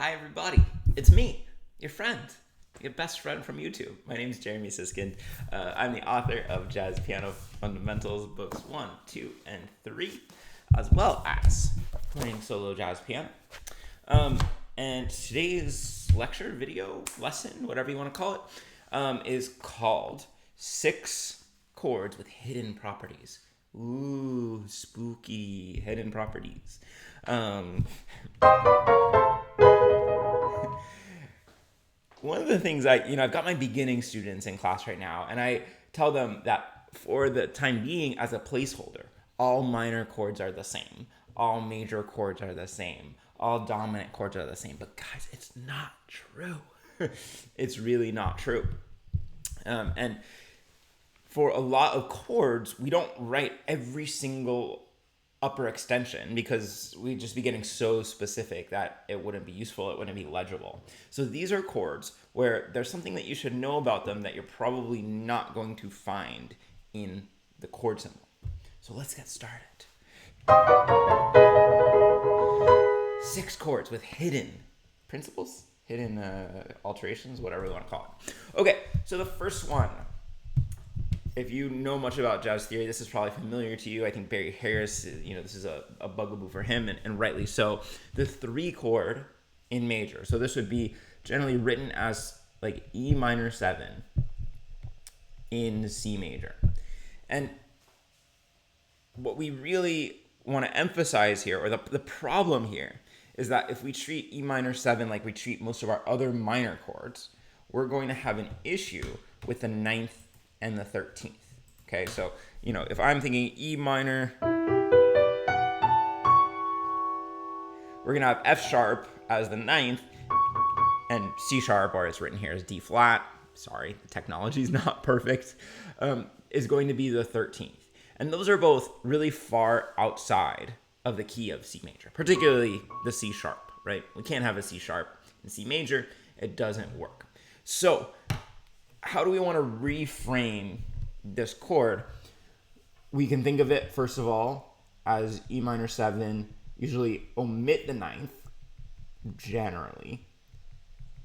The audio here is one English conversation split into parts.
Hi everybody, it's me, your friend, your best friend from YouTube. My name is Jeremy Siskind. I'm the author of Jazz Piano Fundamentals books 1, 2, and 3, as well as playing solo jazz piano. And today's lecture, video, lesson, whatever you want to call it, is called 6 Chords with Hidden Properties. Ooh, spooky hidden properties. One of the things I've got my beginning students in class right now, and I tell them that for the time being, as a placeholder, all minor chords are the same, all major chords are the same, all dominant chords are the same. But guys, it's not true. It's really not true. And for a lot of chords, we don't write every single upper extension because we'd just be getting so specific that it wouldn't be useful, it wouldn't be legible. So these are chords where there's something that you should know about them that you're probably not going to find in the chord symbol. So let's get started. 6 chords with hidden principles, hidden alterations, whatever you want to call it. Okay, so the first one, if you know much about jazz theory, this is probably familiar to you. I think Barry Harris, this is a bugaboo for him, and rightly so. The 3 chord in major. So this would be generally written as like E minor 7 in C major. And what we really want to emphasize here, or the problem here, is that if we treat E minor 7 like we treat most of our other minor chords, we're going to have an issue with the 9th and the 13th. Okay, so, if I'm thinking E minor, we're going to have F sharp as the 9th, and C sharp, or it's written here as D flat, sorry, the technology is not perfect, is going to be the 13th. And those are both really far outside of the key of C major, particularly the C sharp, right? We can't have a C sharp in C major, it doesn't work. So, how do we want to reframe this chord? We can think of it, first of all, as E minor 7, usually omit the 9th, generally,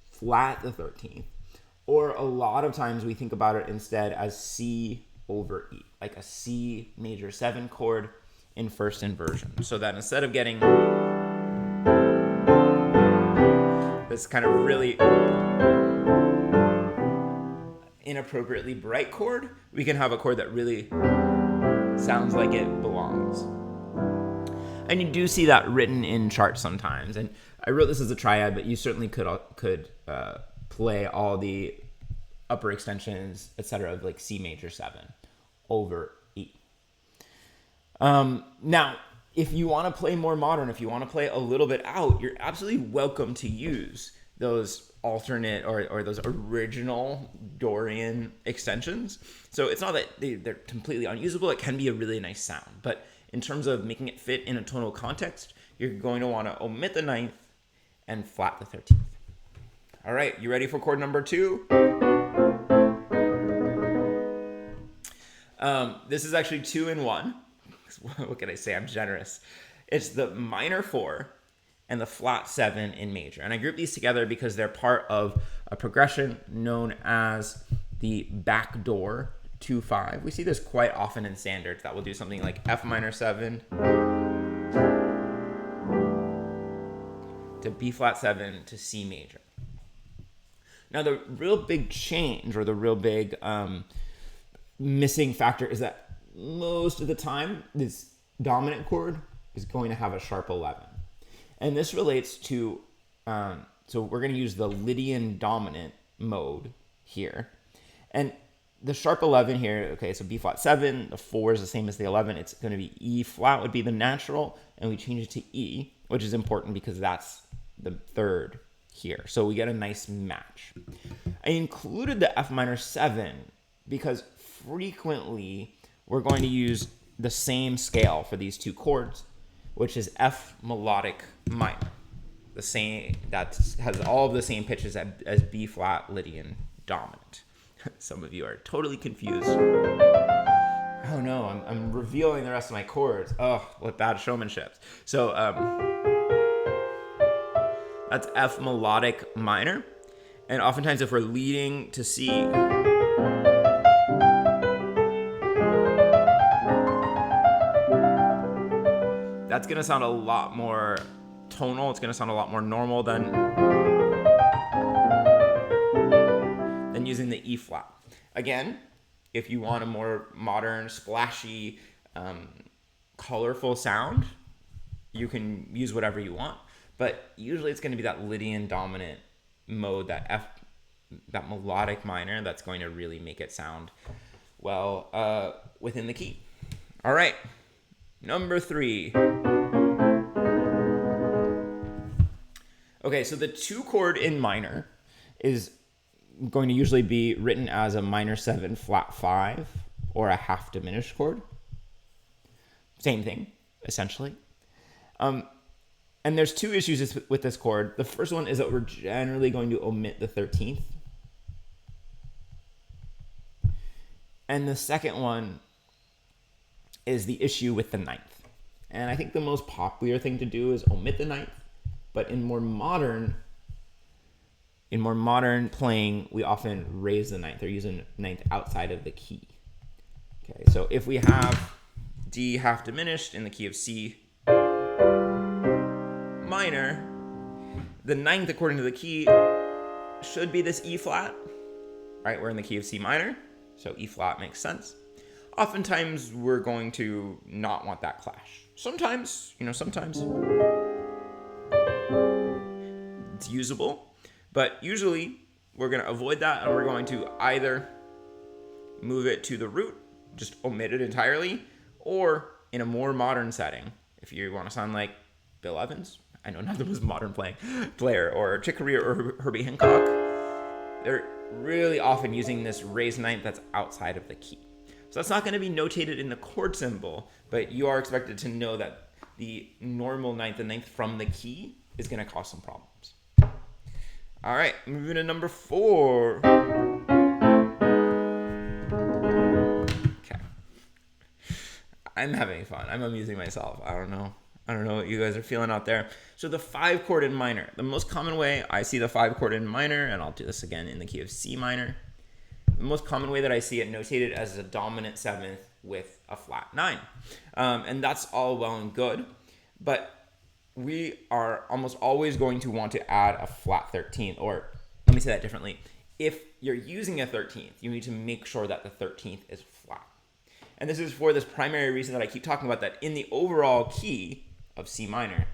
flat the 13th, or a lot of times we think about it instead as C over E, like a C major 7 chord in first inversion. So that instead of getting this kind of really inappropriately bright chord, we can have a chord that really sounds like it belongs. And you do see that written in charts sometimes. And I wrote this as a triad, but you certainly could play all the upper extensions, etc., of like C major 7 over E. Now, if you want to play more modern, if you want to play a little bit out, you're absolutely welcome to use those alternate or those original Dorian extensions. So it's not that they're completely unusable. It can be a really nice sound. But in terms of making it fit in a tonal context, you're going to want to omit the 9th and flat the 13th. All right, you ready for chord number 2? This is actually 2 in 1. What can I say? I'm generous. It's the minor 4 and the flat 7 in major. And I group these together because they're part of a progression known as the backdoor 2-5. We see this quite often in standards that will do something like F minor 7 to B flat 7 to C major. Now the real big change, or the real big missing factor, is that most of the time this dominant chord is going to have a sharp 11. And this relates to, so we're going to use the Lydian dominant mode here. And the sharp 11 here, okay, so B flat 7, the 4 is the same as the 11. It's going to be E flat would be the natural, and we change it to E, which is important because that's the 3rd here. So we get a nice match. I included the F minor 7 because frequently we're going to use the same scale for these 2 chords, which is F melodic minor, the same, that has all of the same pitches as B flat Lydian dominant. Some of you are totally confused. Oh no, I'm revealing the rest of my chords. Oh, what bad showmanship. So That's F melodic minor. And oftentimes if we're leading to C, that's going to sound a lot more tonal. It's going to sound a lot more normal than using the E flat. Again, if you want a more modern, splashy, colorful sound, you can use whatever you want. But usually it's going to be that Lydian dominant mode, that melodic minor, that's going to really make it sound well within the key. All right, number 3. Okay, so the 2 chord in minor is going to usually be written as a minor 7 flat 5 or a half diminished chord. Same thing, essentially. And there's 2 issues with this chord. The first one is that we're generally going to omit the 13th. And the second one is the issue with the 9th. And I think the most popular thing to do is omit the 9th. But in more modern playing, we often raise the 9th or use a 9th outside of the key. Okay, so if we have D half diminished in the key of C minor, the 9th according to the key should be this E flat, right? We're in the key of C minor, so E flat makes sense. Oftentimes we're going to not want that clash. Sometimes it's usable, but usually we're going to avoid that and we're going to either move it to the root, just omit it entirely, or in a more modern setting, if you want to sound like Bill Evans, I know not the most modern player, or Chick Corea or Herbie Hancock, they're really often using this raised 9th that's outside of the key. So that's not going to be notated in the chord symbol, but you are expected to know that the normal 9th, the 9th from the key, is going to cause some problems. All right, moving to number 4. Okay. I'm having fun. I'm amusing myself. I don't know what you guys are feeling out there. So the 5 chord in minor. The most common way I see the 5 chord in minor, and I'll do this again in the key of C minor. The most common way that I see it notated as a dominant 7th with a flat 9. And that's all well and good, but we are almost always going to want to add a flat 13th, or let me say that differently. If you're using a 13th, you need to make sure that the 13th is flat. And this is for this primary reason that I keep talking about, that in the overall key of C minor,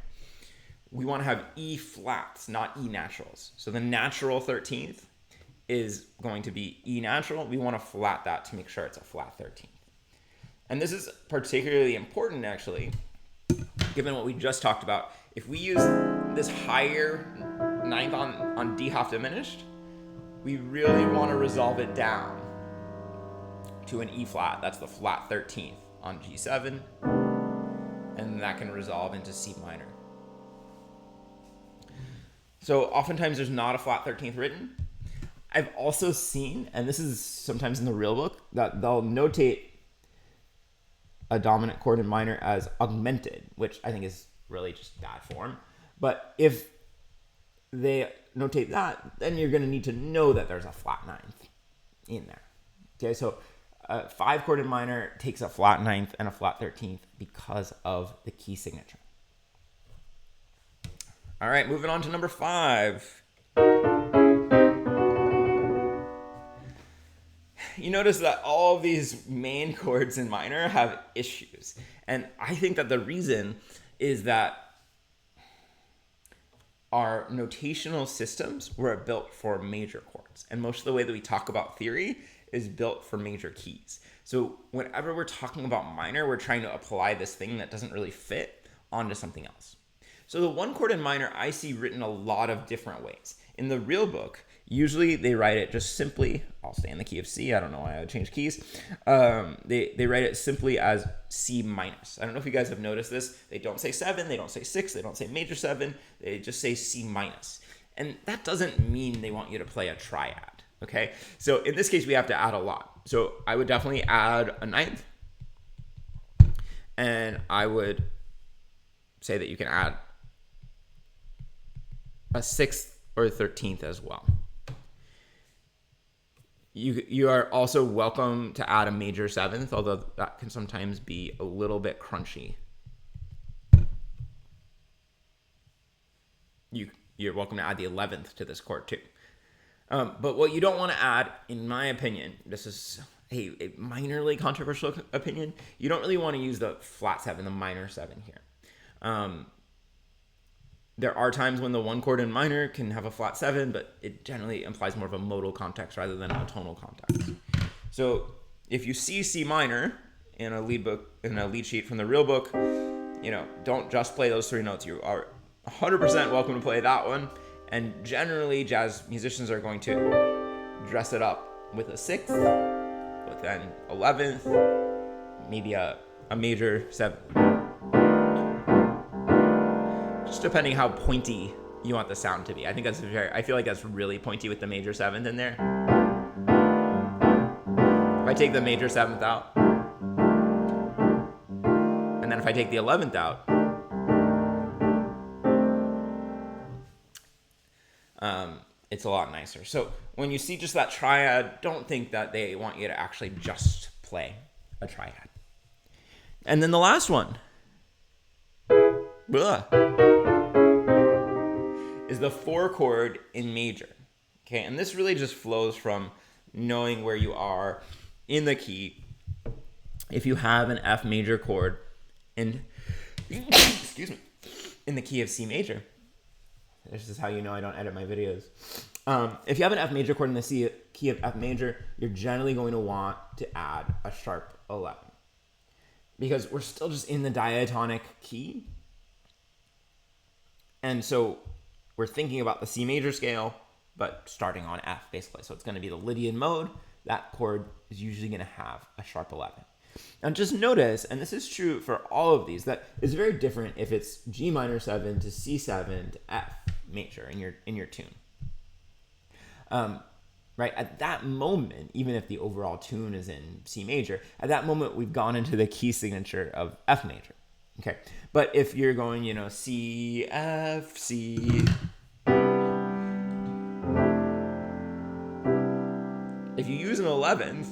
we want to have E flats, not E naturals. So the natural 13th is going to be E natural. We want to flat that to make sure it's a flat 13th. And this is particularly important, actually, given what we just talked about. If we use this higher 9th on D half diminished, we really want to resolve it down to an E flat. That's the flat 13th on G7, and that can resolve into C minor. So oftentimes there's not a flat 13th written. I've also seen, and this is sometimes in the real book, that they'll notate a dominant chord in minor as augmented, which I think is really just bad form. But if they notate that, then you're going to need to know that there's a flat 9th in there. Okay, so a 5 chord in minor takes a flat 9th and a flat 13th because of the key signature. All right, moving on to number 5. You notice that all of these main chords in minor have issues. And I think that the reason is that our notational systems were built for major chords. And most of the way that we talk about theory is built for major keys. So whenever we're talking about minor, we're trying to apply this thing that doesn't really fit onto something else. So the 1 chord in minor I see written a lot of different ways. In the real book, usually they write it just simply, I'll stay in the key of C, I don't know why I would change keys. They write it simply as C minus. I don't know if you guys have noticed this. They don't say 7, they don't say 6, they don't say major 7, they just say C minus. And that doesn't mean they want you to play a triad, okay? So in this case, we have to add a lot. So I would definitely add a 9th, and I would say that you can add a 6th or 13th as well. You are also welcome to add a major 7th, although that can sometimes be a little bit crunchy. You're welcome to add the 11th to this chord too. But what you don't want to add, in my opinion, this is a minorly controversial opinion, you don't really want to use the flat 7, the minor 7 here. There are times when the one chord in minor can have a flat 7, but it generally implies more of a modal context rather than a tonal context. So if you see C minor in a lead sheet from the real book, don't just play those 3 notes. You are 100% welcome to play that one. And generally, jazz musicians are going to dress it up with a 6th, with an 11th, maybe a major 7th. Just depending how pointy you want the sound to be. I feel like that's really pointy with the major 7th in there. If I take the major 7th out, and then if I take the 11th out, it's a lot nicer. So when you see just that triad, don't think that they want you to actually just play a triad. And then the last one is the 4 chord in major. Okay, and this really just flows from knowing where you are in the key. If you have an F major chord in in the key of C major, this is how you know I don't edit my videos. If you have an F major chord in the key of F major, you're generally going to want to add a sharp 11. Because we're still just in the diatonic key. And so we're thinking about the C major scale, but starting on F, basically. So it's going to be the Lydian mode. That chord is usually going to have a sharp 11. Now just notice, and this is true for all of these, that it's very different if it's G minor 7 to C7 to F major in your tune. Right at that moment, even if the overall tune is in C major, at that moment we've gone into the key signature of F major. Okay, but if you're going, C, F, C, if you use an 11th,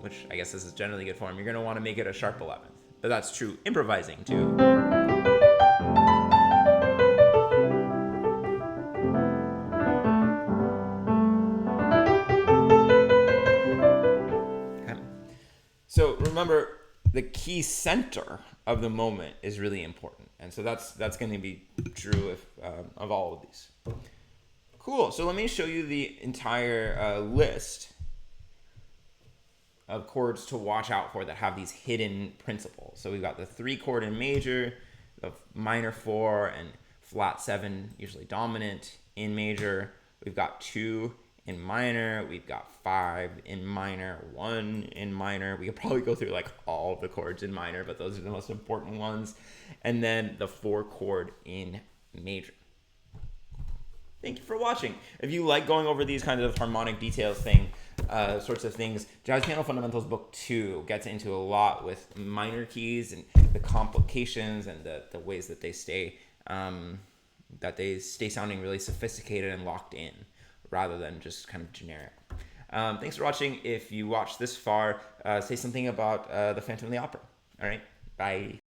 which I guess this is generally good form, you're going to want to make it a sharp 11th. But that's true improvising too. Okay. So remember, the key center of the moment is really important. And so that's going to be true of all of these. Cool. So let me show you the entire list of chords to watch out for that have these hidden principles. So we've got the 3 chord in major, the minor 4 and flat 7, usually dominant in major. We've got 2 in minor. We've got 5 in minor, 1 in minor. We could probably go through like all of the chords in minor, but those are the most important ones. And then the 4 chord in major. Thank you for watching. If you like going over these kinds of harmonic details sorts of things, Jazz Piano Fundamentals Book 2 gets into a lot with minor keys and the complications and the ways that they stay sounding really sophisticated and locked in rather than just kind of generic. Thanks for watching. If you watched this far, say something about the Phantom of the Opera. All right, bye.